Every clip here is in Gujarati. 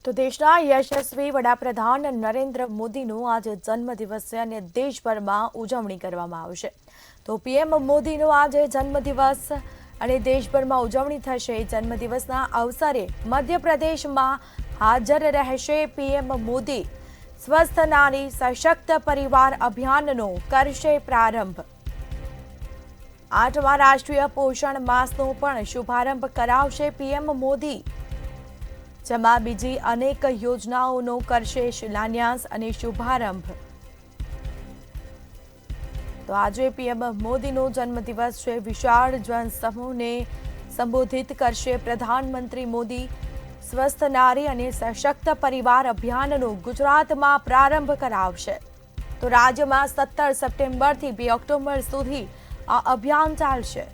તો દેશના યશસ્વી વડાપ્રધાન નરેન્દ્ર મોદીનો આજે જન્મદિવસ છે અને દેશભરમાં ઉજવણી કરવામાં આવશે. તો પીએમ મોદીનો આજે જન્મદિવસ અને દેશભરમાં ઉજવણી થશે. જન્મદિવસના અવસરે મધ્યપ્રદેશમાં હાજર રહેશે પીએમ મોદી. સ્વસ્થ નારી સશક્ત પરિવાર અભિયાનનો કરશે પ્રારંભ. 8મા રાષ્ટ્રીય પોષણ માસનો પણ શુભારંભ કરાવશે પીએમ મોદી. જેમાં બીજી અનેક યોજનાઓનો કરશે શિલાન્યાસ અને શુભારંભ. તો આજે પીએમ મોદીનો જન્મદિવસ છે. વિશાળ જનસમૂહને સંબોધિત કરશે પ્રધાનમંત્રી મોદી. સ્વસ્થ નારી અને સશક્ત પરિવાર અભિયાનનો ગુજરાતમાં પ્રારંભ કરાવશે. તો રાજ્યમાં 17 સપ્ટેમ્બરથી 2 ઓક્ટોબર સુધી આ અભિયાન ચાલશે.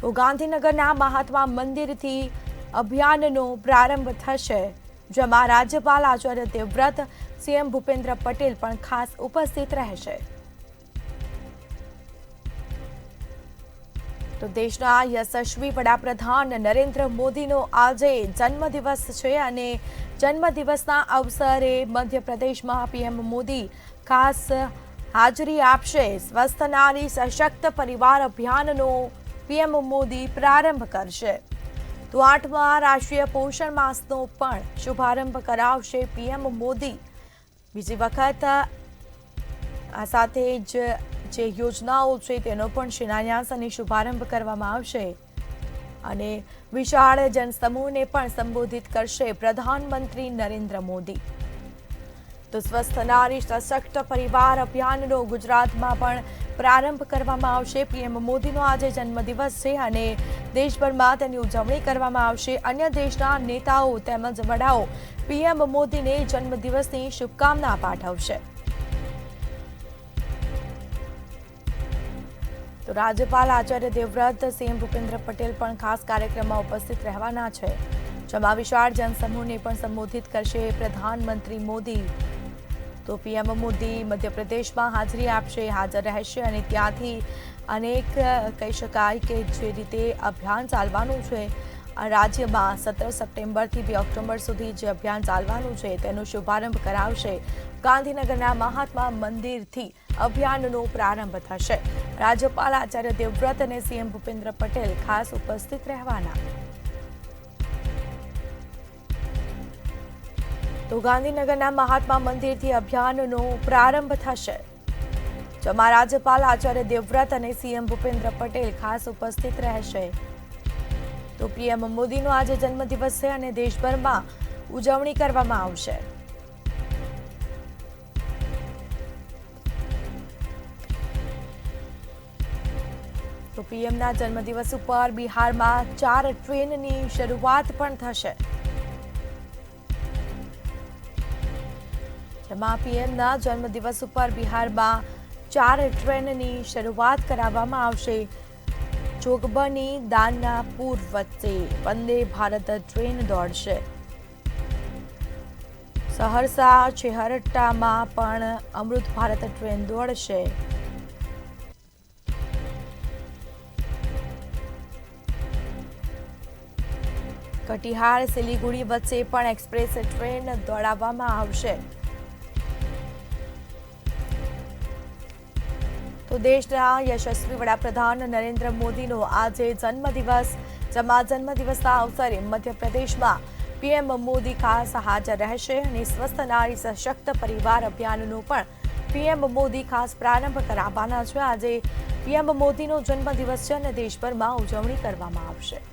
તો ગાંધીનગરના મહાત્મા મંદિરથી અભિયાનનો પ્રારંભ થશે, જેમાં રાજ્યપાલ આચાર્ય દેવવ્રત, સીએમ ભૂપેન્દ્ર પટેલ પણ ખાસ ઉપસ્થિત રહેશે. તો દેશના યશસ્વી વડાપ્રધાન નરેન્દ્ર મોદીનો આજે જન્મદિવસ છે અને જન્મદિવસના અવસરે મધ્યપ્રદેશમાં પીએમ મોદી ખાસ હાજરી આપશે. સ્વસ્થ નારી સશક્ત પરિવાર અભિયાનનો પીએમ મોદી પ્રારંભ કરશે. તો 8મા રાષ્ટ્રીય પોષણ માસનો પણ શુભારંભ કરાવશે પીએમ મોદી. બીજી વખત આ સાથે જ જે યોજનાઓ છે તેનો પણ શિલાન્યાસ અને શુભારંભ કરવામાં આવશે અને વિશાળ જનસમૂહને પણ સંબોધિત કરશે પ્રધાનમંત્રી નરેન્દ્ર મોદી. તો સ્વસ્થ નારી સશક્ત પરિવાર અભિયાનનો ગુજરાતમાં પણ પ્રારંભ કરવામાં આવશે. પીએમ મોદીનો આજે જન્મદિવસ છે અને દેશભરમાં તેની ઉજવણી કરવામાં આવશે. અન્ય દેશના નેતાઓ તેમજ વડાઓ પીએમ મોદીને જન્મદિવસની શુભકામના પાઠવશે. તો રાજ્યપાલ આચાર્ય દેવવ્રત, સીએમ ભૂપેન્દ્ર પટેલ પણ ખાસ કાર્યક્રમમાં ઉપસ્થિત રહેવાના છે. જેમાં વિશાળ જનસમૂહને પણ સંબોધિત કરશે પ્રધાનમંત્રી મોદી. તો પીએમ મોદી મધ્યપ્રદેશમાં હાજરી આપશે, હાજર રહેશે અને ત્યાંથી અનેક કહી શકાય કે જે રીતે અભિયાન ચાલવાનું છે રાજ્યમાં 17 સપ્ટેમ્બરથી 2 ઓક્ટોબર સુધી જે અભિયાન ચાલવાનું છે તેનો શુભારંભ કરાવશે. ગાંધીનગરના મહાત્મા મંદિરથી અભિયાનનો પ્રારંભ થશે. રાજ્યપાલ આચાર્ય દેવવ્રત અને સીએમ ભૂપેન્દ્ર પટેલ ખાસ ઉપસ્થિત રહેવાના. તો ગાંધીનગરના મહાત્મા મંદિરથી અભિયાનનો પ્રારંભ થશે, જેમાં રાજ્યપાલ આચાર્ય દેવવ્રત અને સીએમ ભૂપેન્દ્ર પટેલ ખાસ ઉપસ્થિત રહેશે. તો પીએમ મોદીનો આજે જન્મદિવસ છે અને દેશભરમાં ઉજવણી કરવામાં આવશે. તો પીએમના જન્મદિવસ ઉપર બિહારમાં 4 ટ્રેનની શરૂઆત પણ થશે. જેમાં પીએમના જન્મદિવસ ઉપર બિહારમાં 4 ટ્રેનની શરૂઆત કરાવવામાં આવશે. જોગબની દાનાપુર વચ્ચે વંદે ભારત ટ્રેન દોડશે. સહરસા છેહરટામાં પણ અમૃત ભારત ટ્રેન દોડશે. કટિહાર સિલીગુડી વચ્ચે પણ એક્સપ્રેસ ટ્રેન દોડાવવામાં આવશે. તો દેશના યશસ્વી વડાપ્રધાન નરેન્દ્ર મોદીનો આજે જન્મદિવસ, જેમાં જન્મદિવસના અવસરે મધ્યપ્રદેશમાં પીએમ મોદી ખાસ હાજર રહેશે અને સ્વસ્થ નારી સશક્ત પરિવાર અભિયાનનો પણ પીએમ મોદી ખાસ પ્રારંભ કરાવવાના છે. આજે પીએમ મોદીનો જન્મદિવસ છે અને દેશભરમાં ઉજવણી કરવામાં આવશે.